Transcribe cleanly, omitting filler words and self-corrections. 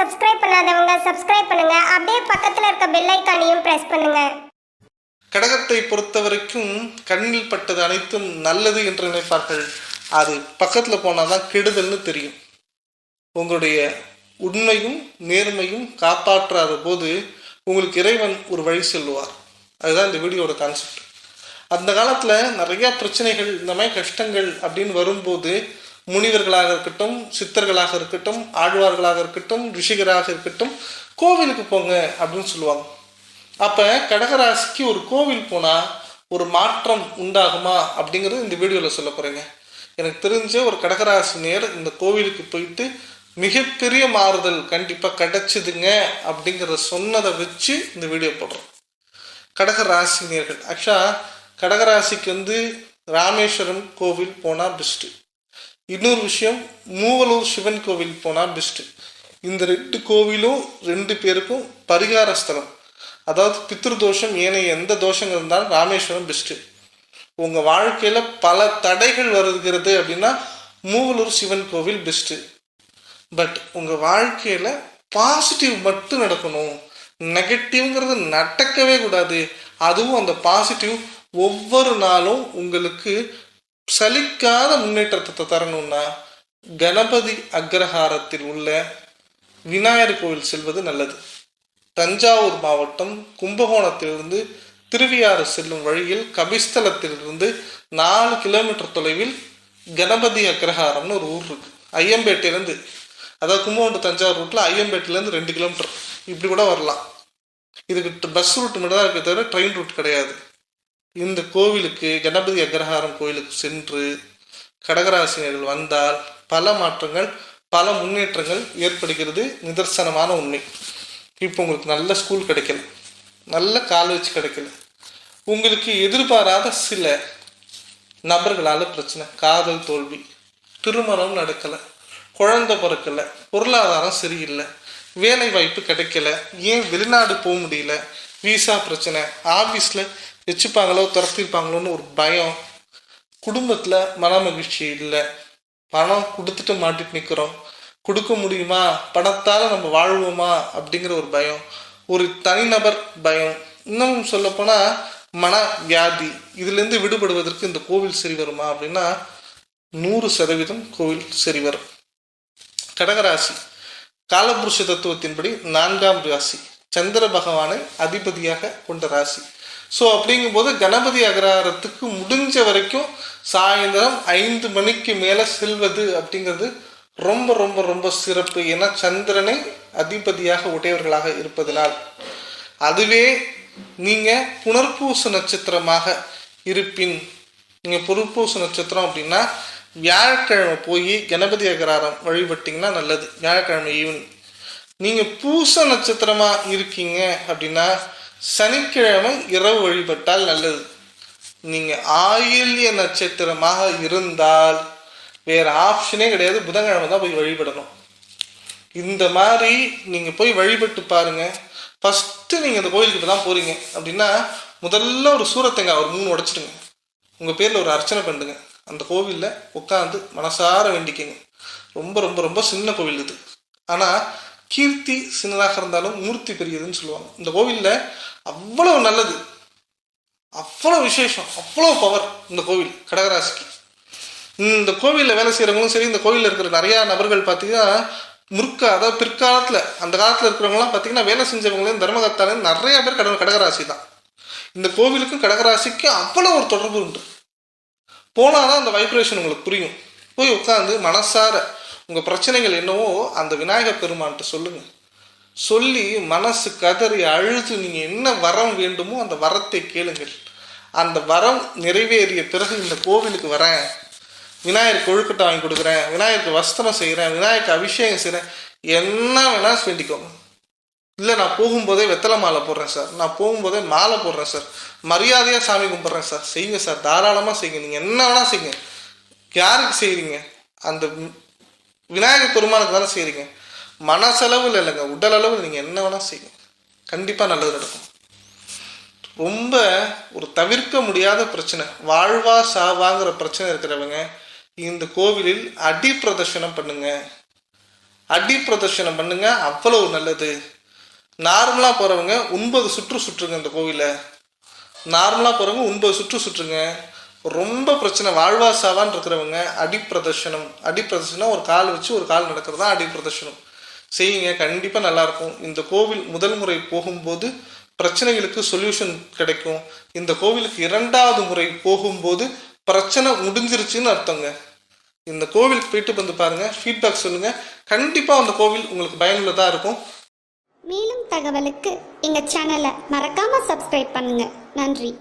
Subscribe பண்ணாதவங்க subscribe பண்ணுங்க. அப்படியே பக்கத்துல இருக்க பெல் ஐகானையும் பிரஸ் பண்ணுங்க. கடகத்தை பொறுத்த வரைக்கும் கண்ணில் பட்டது அனைத்தும் நல்லது என்று நினைப்பார்கள். அது பக்கத்தில் போனால் தான் கெடுதல்னு தெரியும். உங்களுடைய உண்மையும் நேர்மையும் காப்பாற்றாத போது உங்களுக்கு இறைவன் ஒரு வழி சொல்லுவார். அதுதான் இந்த வீடியோட கான்செப்ட். அந்த காலத்தில் நிறையா பிரச்சனைகள், இந்த மாதிரி கஷ்டங்கள் அப்படின்னு வரும்போது முனிவர்களாக இருக்கட்டும், சித்தர்களாக இருக்கட்டும், ஆழ்வார்களாக இருக்கட்டும், ரிஷிகராக இருக்கட்டும், கோவிலுக்கு போங்க அப்படின்னு சொல்லுவாங்க. அப்போ கடகராசிக்கு ஒரு கோவில் போனால் ஒரு மாற்றம் உண்டாகுமா அப்படிங்கிறது இந்த வீடியோவில் சொல்ல போகிறேங்க. எனக்கு தெரிஞ்ச ஒரு கடகராசி நேர் இந்த கோவிலுக்கு போயிட்டு மிகப்பெரிய மாறுதல் கண்டிப்பாக கிடைச்சிதுங்க அப்படிங்கிறத சொன்னதை வச்சு இந்த வீடியோ போடுறோம். கடகராசி நேர்கள் ஆக்சுவலாக கடகராசிக்கு ராமேஸ்வரம் கோவில் போனால் பெஸ்ட்டு. இன்னொரு விஷயம், மூவலூர் சிவன் கோவில் போனால் பெஸ்ட்டு. இந்த 2 கோவிலும் 2 பேருக்கும் பரிகார ஸ்தலம். அதாவது பித்ருதோஷம் ஏனைய எந்த தோஷங்கள் இருந்தாலும் ராமேஸ்வரம் பெஸ்ட்டு. உங்கள் வாழ்க்கையில் பல தடைகள் வருகிறது அப்படின்னா மூவலூர் சிவன் கோவில் பெஸ்ட்டு. பட் உங்கள் வாழ்க்கையில் பாசிட்டிவ் மட்டும் நடக்கணும், நெகட்டிவ்ங்கிறது நடக்கவே கூடாது. அதுவும் அந்த பாசிட்டிவ் ஒவ்வொரு நாளும் உங்களுக்கு சலிக்காத முன்னேற்றத்தை தரணும்னா கணபதி அக்ரஹாரத்தில் உள்ள விநாயகர் கோவில் செல்வது நல்லது. தஞ்சாவூர் மாவட்டம் கும்பகோணத்திலிருந்து திருவியாறு செல்லும் வழியில் கபிஸ்தலத்திலிருந்து 4 கிலோமீட்டர் தொலைவில் கணபதி அக்ரஹாரம்னு ஒரு ஊர் இருக்கு. ஐயம்பேட்டையிலேருந்து, அதாவது கும்பகோணம் தஞ்சாவூர் ரூட்டில் ஐயம்பேட்டையிலேருந்து 2 கிலோமீட்டர் இப்படி கூட வரலாம். இதுக்கு பஸ் ரூட் மட்டும் தான் இருக்க தவிர ட்ரெயின் ரூட் கிடையாது. இந்த கோவிலுக்கு, கணபதி அக்ரஹாரம் கோவிலுக்கு சென்று கடகராசினியர்கள் வந்தால் பல மாற்றங்கள், பல முன்னேற்றங்கள் ஏற்படுகிறது. நிதர்சனமான உண்மை. இப்போ உங்களுக்கு நல்ல ஸ்கூல் கிடைக்கல, நல்ல காலேஜ் கிடைக்கல, உங்களுக்கு எதிர்பாராத சில நபர்களால் பிரச்சனை, காதல் தோல்வி, திருமணம் நடக்கலை, குழந்தை பிறக்கலை, பொருளாதாரம் சரியில்லை, வேலை வாய்ப்பு கிடைக்கல, ஏன் வெளிநாடு போக முடியல, விசா பிரச்சனை, ஆஃபீஸில் வச்சுப்பாங்களோ துரத்திருப்பாங்களோன்னு ஒரு பயம், குடும்பத்தில் மன மகிழ்ச்சி இல்லை, பணம் கொடுத்துட்டு மாட்டிட்டு நிற்கிறோம், கொடுக்க முடியுமா, பணத்தால் நம்ம வாழ்வோமா அப்படிங்கிற ஒரு பயம், ஒரு தனிநபர் பயம், இன்னும் சொல்லப்போனால் மன வியாதி, இதுலேருந்து விடுபடுவதற்கு இந்த கோவில் சரி வருமா அப்படின்னா 100% கோவில் சரி வரும். கடகராசி காலபுருஷ தத்துவத்தின்படி 4ஆம் ராசி, சந்திர பகவானை அதிபதியாக கொண்ட ராசி. ஸோ அப்படிங்கும்போது கணபதி அக்ரஹாரத்துக்கு முடிஞ்ச வரைக்கும் சாயந்தரம் 5 மணிக்கு மேலே செல்வது அப்படிங்கிறது ரொம்ப ரொம்ப ரொம்ப சிறப்பு. ஏன்னா சந்திரனை அதிபதியாக உடையவர்களாக இருப்பதனால். அதுவே நீங்கள் புனர்பூச நட்சத்திரமாக இருப்பின், நீங்கள் புனர்பூச நட்சத்திரம் அப்படின்னா வியாழக்கிழமை போய் கணபதி அக்ரஹாரம் வழிபட்டிங்கன்னா நல்லது. வியாழக்கிழமை ஈவினிங். நீங்கள் பூச நட்சத்திரமாக இருக்கீங்க அப்படின்னா சனிக்கிழமை இரவு வழிபட்டால் நல்லது. நீங்கள் ஆயில்ய நட்சத்திரமாக இருந்தால் வேறு ஆப்ஷனே கிடையாது, புதன்கிழமை தான் போய் வழிபடணும். இந்த மாதிரி நீங்கள் போய் வழிபட்டு பாருங்கள். ஃபஸ்ட்டு நீங்கள் இந்த கோயிலுக்கு இப்போ தான் போகிறீங்க அப்படின்னா முதல்ல ஒரு சூரத்தேங்காய் ஒரு 3 உடைச்சிடுங்க. உங்கள் பேரில் ஒரு அர்ச்சனை பண்ணுங்க. அந்த கோவிலில் உட்காந்து மனசார வேண்டிக்கங்க. ரொம்ப ரொம்ப ரொம்ப சின்ன கோவில் இது. ஆனால் கீர்த்தி சின்னதாக இருந்தாலும் மூர்த்தி பெரியதுன்னு சொல்லுவாங்க. இந்த கோவிலில் அவ்வளோ நல்லது, அவ்வளோ விசேஷம், அவ்வளோ பவர் இந்த கோவில் கடகராசிக்கு. இந்த கோவிலில் வேலை செய்கிறவங்களும் சரி, இந்த கோவிலில் இருக்கிற நிறையா நபர்கள் பார்த்தீங்கன்னா அதாவது பிற்காலத்தில், அந்த காலத்தில் இருக்கிறவங்களாம் பார்த்தீங்கன்னா வேலை செஞ்சவங்களையும் தர்மகர்த்தாலையும் நிறையா பேர் கடகராசி தான். இந்த கோவிலுக்கும் கடகராசிக்கும் அவ்வளோ ஒரு தொடர்பு உண்டு. போனால் தான் அந்த வைப்ரேஷன் உங்களுக்கு புரியும். போய் உட்காந்து மனசார உங்கள் பிரச்சனைகள் என்னவோ அந்த விநாயகர் பெருமான்ட்டு சொல்லுங்கள். சொல்லி மனசு கதறி அழுது நீங்கள் என்ன வரம் வேண்டுமோ அந்த வரத்தை கேளுங்கள். அந்த வரம் நிறைவேறிய பிறகு இந்த கோவிலுக்கு வரேன், விநாயகர் கொழுக்கட்டை வாங்கி கொடுக்குறேன், விநாயகருக்கு வஸ்திரம் செய்கிறேன், விநாயகருக்கு அபிஷேகம் செய்கிறேன், என்ன வேணால் வேண்டிக்கோங்க. இல்லை நான் போகும்போதே வெத்தலை மாலை போடுறேன் சார், நான் போகும்போதே மாலை போடுறேன் சார், மரியாதையாக சாமி கும்பிட்றேன் சார், செய்யுங்க சார், தாராளமாக செய்யுங்க. நீங்கள் என்ன வேணால் செய்யுங்க. யாருக்கு செய்கிறீங்க? அந்த விநாயகர் பெருமானுக்கு தானே செய்கிறீங்க. மனசளவில் இல்லைங்க, உடல் அளவில் நீங்கள் என்ன வேணால் செய்யுங்க. கண்டிப்பாக நல்லது நடக்கும். ரொம்ப ஒரு தவிர்க்க முடியாத பிரச்சனை, வாழ்வா சாவாங்கிற பிரச்சனை இருக்கிறவங்க இந்த கோவிலில் அடி பிரதர்ஷனம் பண்ணுங்க. அடி பிரதர்ஷனம் பண்ணுங்க, அவ்வளவு நல்லது. நார்மலாக போகிறவங்க 9 சுற்று சுற்றுங்க இந்த கோவிலை. நார்மலாக போகிறவங்க 9 சுற்று சுற்றுங்க. ரொம்ப பிரச்சனை வாழ்வா சாவான்னு இருக்கிறவங்க அடி பிரதர்ஷனம் ஒரு கால் வச்சு ஒரு கால் நடக்கிறது தான் அடி பிரதர்ஷனம் செய்யுங்க. கண்டிப்பாக நல்லாயிருக்கும். இந்த கோவில் முதல் முறை போகும்போது பிரச்சனைகளுக்கு சொல்யூஷன் கிடைக்கும். இந்த கோவிலுக்கு 2வது முறை போகும்போது பிரச்சனை முடிஞ்சிருச்சுன்னு அர்த்தங்க. இந்த கோவிலுக்கு போயிட்டு வந்து பாருங்கள், ஃபீட்பேக் சொல்லுங்கள். கண்டிப்பாக அந்த கோவில் உங்களுக்கு பயனுள்ளதாக இருக்கும். மேலும் தகவலுக்கு எங்கள் சேனலை மறக்காமல் சப்ஸ்கிரைப் பண்ணுங்கள். நன்றி.